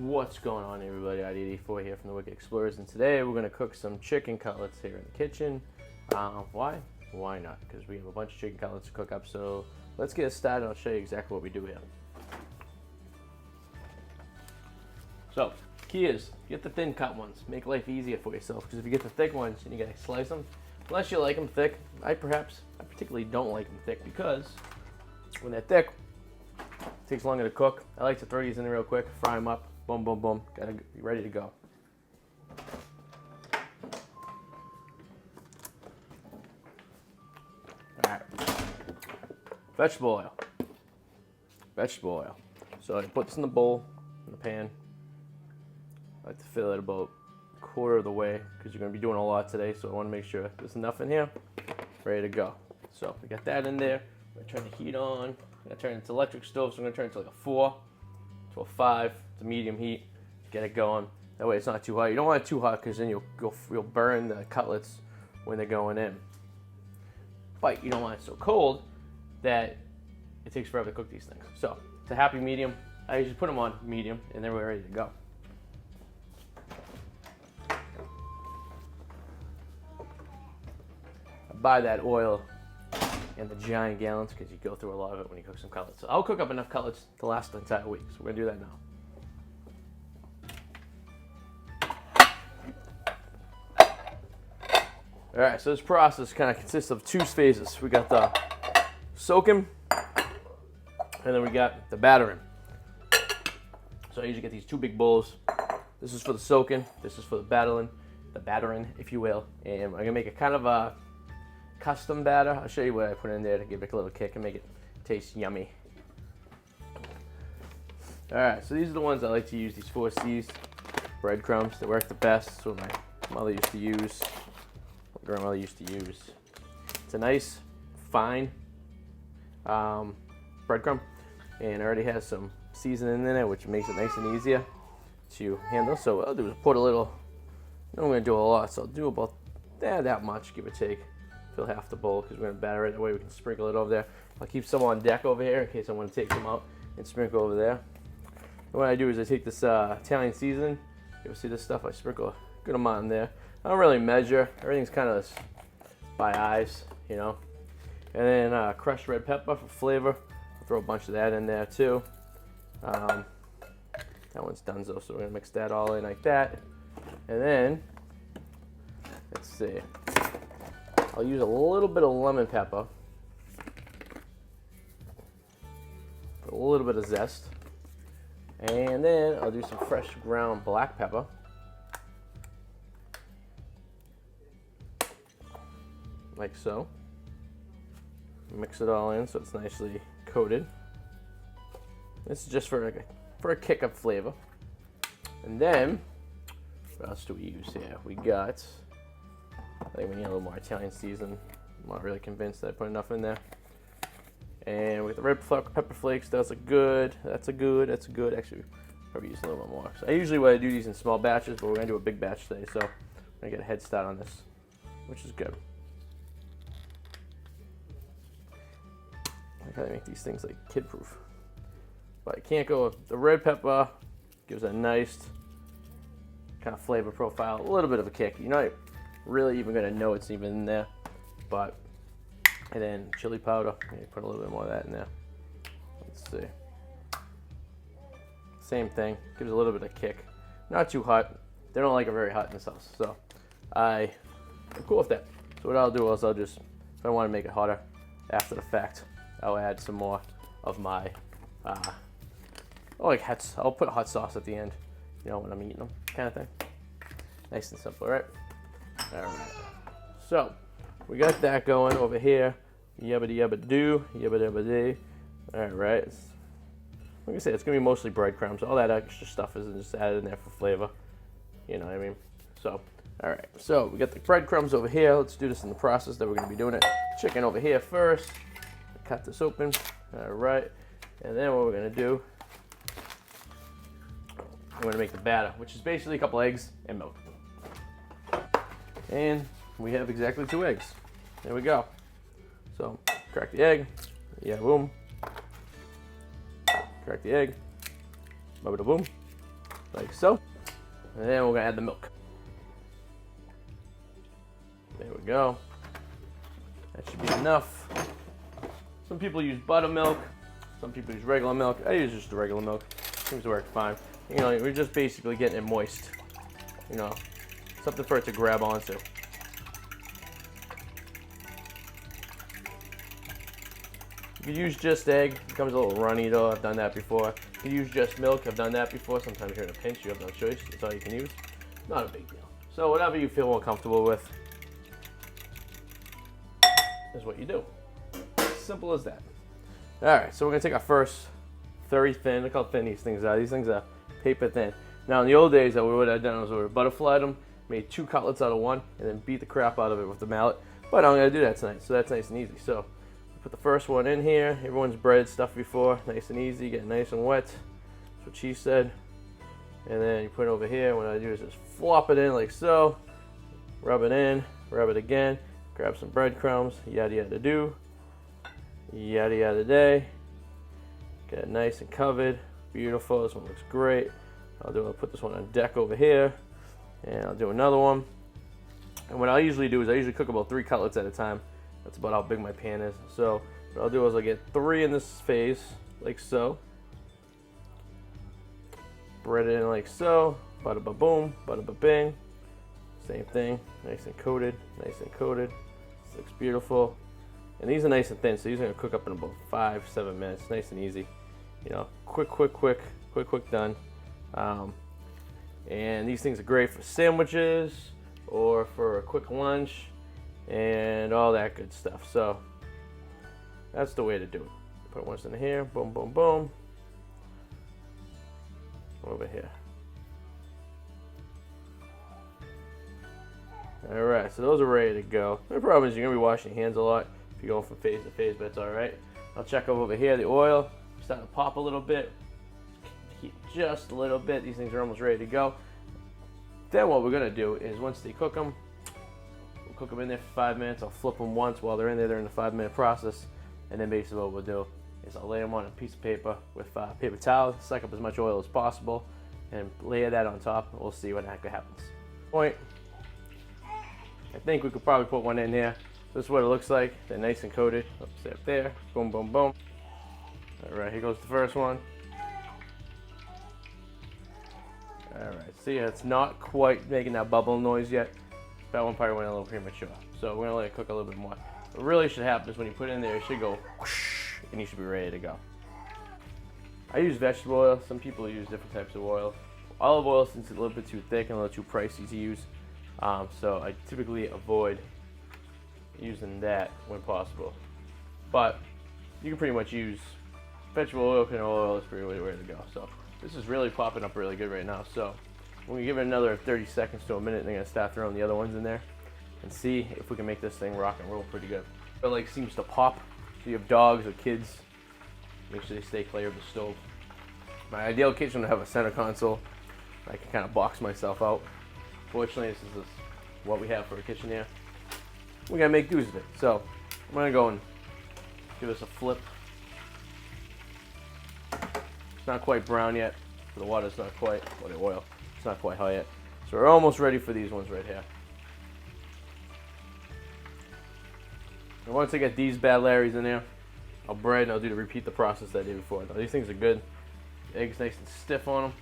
What's going on, everybody? Arty 84 here from the Wicked Explorers, and today we're going to cook some chicken cutlets here in the kitchen. Why? Why not? Because we have a bunch of chicken cutlets to cook up, so let's get started. I'll show you exactly what we do here. So, key is, get the thin cut ones. Make life easier for yourself, because if you get the thick ones and you gotta slice them, unless you like them thick, I particularly don't like them thick, because when they're thick, it takes longer to cook. I like to throw these in there real quick, fry them up, boom, boom, boom, gotta be ready to go. Alright, vegetable oil. Vegetable oil. So I put this in the bowl, in the pan. I like to fill it about a quarter of the way, because you're going to be doing a lot today, so I want to make sure there's enough in here, ready to go. So we got that in there. I'm going to turn the heat on. I'm going to turn it to electric stove, so I'm going to turn it to like a 4 to a 5 to medium heat. Get it going. That way it's not too hot. You don't want it too hot, because then you'll burn the cutlets when they're going in. But you don't want it so cold that it takes forever to cook these things. So it's a happy medium. I usually put them on medium, and then we're ready to go. Buy that oil in the giant gallons, because you go through a lot of it when you cook some cutlets. So I'll cook up enough cutlets to last the entire week. So we're gonna do that now. All right, so this process kind of consists of 2 phases. We got the soaking, and then we got the battering. So I usually get these 2 big bowls. This is for the soaking. This is for the battering, if you will. And I'm gonna make a kind of a custom batter. I'll show you what I put in there to give it a little kick and make it taste yummy. Alright, so these are the ones I like to use, these 4 C's. Breadcrumbs, they work the best. That's what my mother used to use, my grandmother used to use. It's a nice, fine breadcrumb, and it already has some seasoning in it, which makes it nice and easier to handle. So what I'll do is put a little, I'm going to do a lot, so I'll do about that much, give or take. Fill half the bowl, because we're going to batter it. That way we can sprinkle it over there. I'll keep some on deck over here in case I want to take some out and sprinkle over there. And what I do is I take this Italian seasoning. You ever see this stuff? I sprinkle a good amount in there. I don't really measure. Everything's kind of by eyes, you know. And then crushed red pepper for flavor. I'll throw a bunch of that in there too. That one's done though, so we're going to mix that all in like that. And then, let's see. I'll use a little bit of lemon pepper, put a little bit of zest, and then I'll do some fresh ground black pepper, like so. Mix it all in so it's nicely coated. This is just for a kick of flavor. And then, what else do we use here? We got, I think we need a little more Italian season. I'm not really convinced that I put enough in there. And with the red pepper flakes, that's a good. Actually, probably use a little bit more. So I usually I do these in small batches, but we're gonna do a big batch today, so I'm gonna get a head start on this, which is good. I gotta make these things like kid-proof. But I can't go with the red pepper. Gives a nice kind of flavor profile, a little bit of a kick. You're not really even gonna know it's even in there, but, and then chili powder, maybe put a little bit more of that in there. Let's see. Same thing, gives a little bit of kick. Not too hot. They don't like it very hot in this house, so I'm cool with that. So what I'll do is I'll just, if I want to make it hotter after the fact, I'll add some more of my, I'll put hot sauce at the end, you know, when I'm eating them, kind of thing. Nice and simple, right? All right. So we got that going over here. Yabba yabba do, yabba yabba dee. All right. Like I said, it's gonna be mostly breadcrumbs. All that extra stuff is just added in there for flavor. You know what I mean? So, all right. So we got the breadcrumbs over here. Let's do this in the process that we're gonna be doing it. Chicken over here first. Cut this open. All right. And then what we're gonna do, we're gonna make the batter, which is basically a couple eggs and milk. And we have exactly 2 eggs. There we go. So crack the egg. Yeah, boom. Crack the egg. Bubba boom. like so. And then we're gonna add the milk. There we go. That should be enough. Some people use buttermilk. Some people use regular milk. I use just the regular milk. Seems to work fine. You know, we're just basically getting it moist. You know, something for it to grab onto. You could use just egg. It becomes a little runny though. I've done that before. You could use just milk. I've done that before. Sometimes you're in a pinch. You have no choice. That's all you can use. Not a big deal. So whatever you feel more comfortable with is what you do. Simple as that. Alright, so we're going to take our first very thin. Look how thin these things are. These things are paper thin. Now in the old days, what I'd done was we butterflied them, made 2 cutlets out of one, and then beat the crap out of it with the mallet. But I'm going to do that tonight, so that's nice and easy. So put the first one in here. Everyone's breaded stuff before. Nice and easy, get nice and wet. That's what she said. And then you put it over here. What I do is just flop it in like so. Rub it in, rub it again. Grab some breadcrumbs, yada yada do. Yada yada day. Get it nice and covered. Beautiful. This one looks great. I'll put this one on deck over here. And I'll do another one. And what I usually do is I usually cook about 3 cutlets at a time. That's about how big my pan is. So what I'll do is I'll get 3 in this phase, like so. Bread it in like so. Bada ba boom, bada ba bing. Same thing, nice and coated, nice and coated. This looks beautiful. And these are nice and thin, so these are gonna cook up in about 5-7 minutes. Nice and easy. You know, quick done. And these things are great for sandwiches or for a quick lunch and all that good stuff. So that's the way to do it. Put one in here, boom, boom, boom. Over here. Alright, so those are ready to go. The problem is you're going to be washing your hands a lot if you're going from phase to phase, but it's alright. I'll check over here, the oil, starting to pop a little bit. Heat just a little bit. These things are almost ready to go. Then what we're going to do is once they cook them, we'll cook them in there for 5 minutes. I'll flip them once while they're in there. They're in the 5-minute process. And then basically what we'll do is I'll lay them on a piece of paper with paper towel, suck up as much oil as possible, and layer that on top. We'll see what actually happens. Point. I think we could probably put one in here. This is what it looks like. They're nice and coated. Up there. Boom, boom, boom. Alright, here goes the first one. Alright, see, it's not quite making that bubble noise yet. That one probably went a little premature. So we're going to let it cook a little bit more. What really should happen is when you put it in there, it should go whoosh, and you should be ready to go. I use vegetable oil. Some people use different types of oil. Olive oil, since it's a little bit too thick and a little too pricey to use, so I typically avoid using that when possible. But you can pretty much use vegetable oil, canola oil is pretty ready to go. So this is really popping up really good right now. So we're gonna give it another 30 seconds to a minute, and I'm gonna start throwing the other ones in there and see if we can make this thing rock and roll pretty good. It like seems to pop. So you have dogs or kids, make sure they stay clear of the stove. My ideal kitchen would have a center console. I can kind of box myself out. Fortunately, this is what we have for a kitchen here. We're gonna make use of it. So I'm gonna go and give this a flip. It's not quite brown yet. The water's not quite, or the oil, it's not quite hot yet. So we're almost ready for these ones right here. And once I get these bad Larrys in there, I'll bread and I'll repeat the process that I did before. Now these things are good. The egg's nice and stiff on them.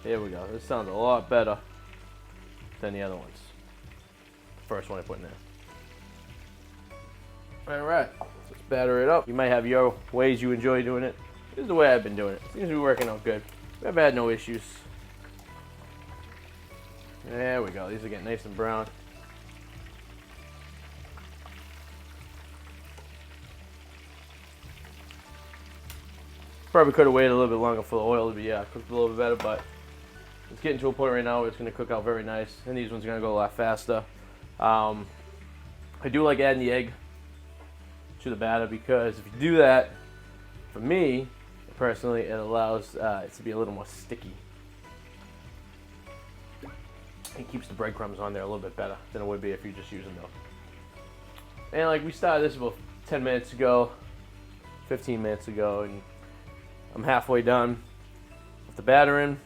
There we go. This sounds a lot better than the other ones. The first one I put in there. Alright, let's batter it up. You might have your ways you enjoy doing it. This is the way I've been doing it. It seems to be working out good. I've had no issues. There we go. These are getting nice and brown. Probably could have waited a little bit longer for the oil to be cooked a little bit better, but it's getting to a point right now where it's going to cook out very nice, and these ones are going to go a lot faster. I do like adding the egg to the batter because if you do that, for me personally, it allows it to be a little more sticky. It keeps the breadcrumbs on there a little bit better than it would be if you just use milk. And like we started this about 10 minutes ago, 15 minutes ago, and I'm halfway done with the batter in.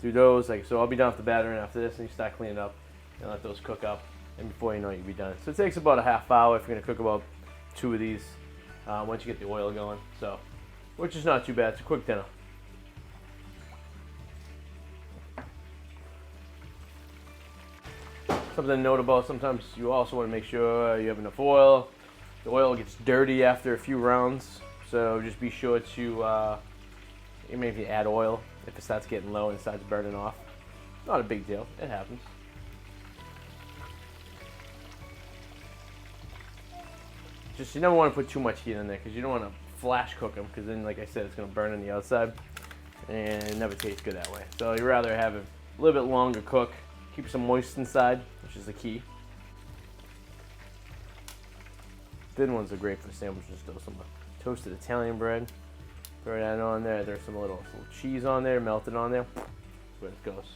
do those. Like, so I'll be done with the battering after this, and you start cleaning up and let those cook up, and before you know it, you'll be done. So it takes about a half hour if you're gonna cook about 2 of these once you get the oil going. So, which is not too bad. It's a quick dinner. Something to note about, sometimes you also want to make sure you have enough oil. The oil gets dirty after a few rounds, so just be sure to, even if you add oil, if it starts getting low and it starts burning off. Not a big deal, it happens. Just, you never want to put too much heat in there because you don't want to flash cook them, because then, like I said, it's going to burn on the outside and it never tastes good that way. So you'd rather have it a little bit longer cook. Keep some moist inside, which is the key. Thin ones are great for sandwiches though. Some toasted Italian bread. Throw that on there. There's some little cheese on there, melted on there. Where it goes.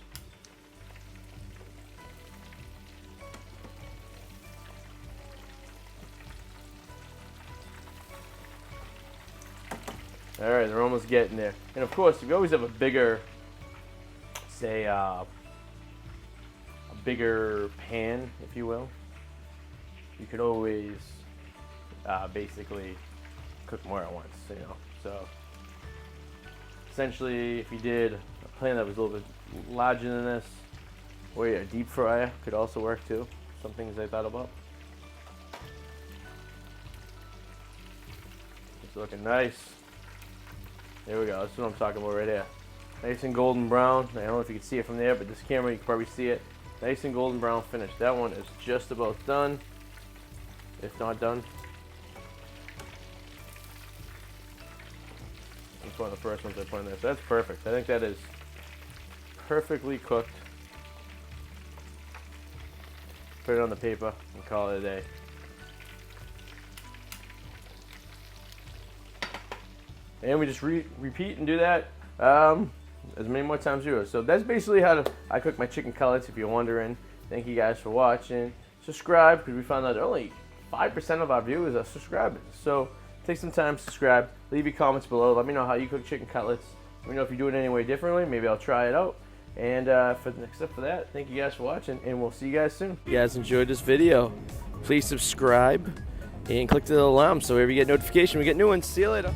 All right, they're almost getting there. And of course, if you always have a bigger, say, bigger pan, if you will, you could always basically cook more at once, you know. So essentially, if you did a pan that was a little bit larger than this, or a deep fryer could also work too. Some things I thought about. It's looking nice. There we go. That's what I'm talking about right here. Nice and golden brown. I don't know if you can see it from there, but this camera you can probably see it. Nice and golden brown finish. That one is just about done, if not done. That's one of the first ones I put in there. So that's perfect. I think that is perfectly cooked. Put it on the paper and call it a day. And we just repeat and do that as many more times as you do. So that's basically how I cook my chicken cutlets, if you're wondering. Thank you guys for watching. Subscribe, because we found out only 5% of our viewers are subscribers. So take some time to subscribe. Leave your comments below. Let me know how you cook chicken cutlets. Let me know if you do it any way differently. Maybe I'll try it out. And except for that, thank you guys for watching, and we'll see you guys soon. If you guys enjoyed this video, please subscribe and click the alarm so whenever you get notification, we get new ones. See you later.